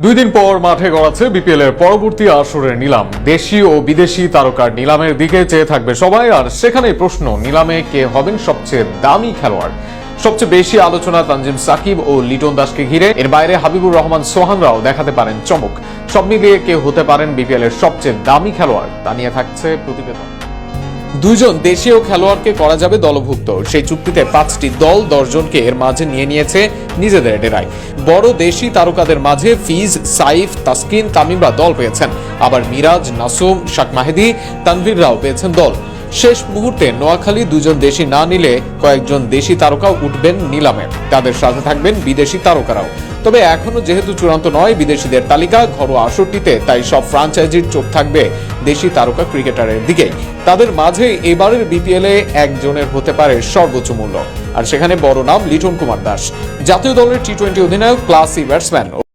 দুই দিন পর মাঠে গড়াচ্ছে বিপিএল এর পরবর্তী আসরের নিলাম। দেশি ও বিদেশি তারকার নিলামের দিকে চেয়ে থাকবে সবাই, আর সেখানেই প্রশ্ন, নিলামে কে হবেন সবচেয়ে দামি খেলোয়াড়। সবচেয়ে বেশি আলোচনা তানজিম সাকিব ও লিটন দাসকে ঘিরে। এর বাইরে হাবিবুর রহমান সোহানরাও দেখাতে পারেন চমক। সব মিলিয়ে কে হতে পারেন বিপিএল এর সবচেয়ে দামি খেলোয়াড়, তা নিয়ে থাকছে প্রতিবেদন। দুইজন দেশীয় খেলোয়াড়কে করা যাবে দলভুক্ত। সেই চুক্তিতে 5টি দল 10 জনকে এর মাঝে নিয়ে নিয়েছে নিজেদের ডেরায়। বড় দেশি তারকাদের মাঝে ফিজ, সাইফ, তাসকিন, তামিমরা দল পেয়েছেন। আবার মিরাজ, নাসুম, শাক মাহেদি, তানভীররাও পেয়েছেন দল। শেষ মুহূর্তে নোয়াখালী দুজন দেশি না নিলে কয়েকজন দেশি তারকাও উঠবেন নিলামে। তাদের সাথে থাকবেন বিদেশি তারকারাও। তবে এখনো যেহেতু চূড়ান্ত নয় বিদেশিদের তালিকা ঘরোয়া আসরটিতে, তাই সব ফ্রাঞ্চাইজির চোখ থাকবে দেশি তারকা ক্রিকেটারের দিকেই। তাদের মাঝে এবারের বিপিএল এ একজনের হতে পারে সর্বোচ্চ মূল্য, আর সেখানে বড় নাম লিটন কুমার দাস। জাতীয় দলের টি-20 অধিনায়ক, ক্লাসি ব্যাটসম্যান।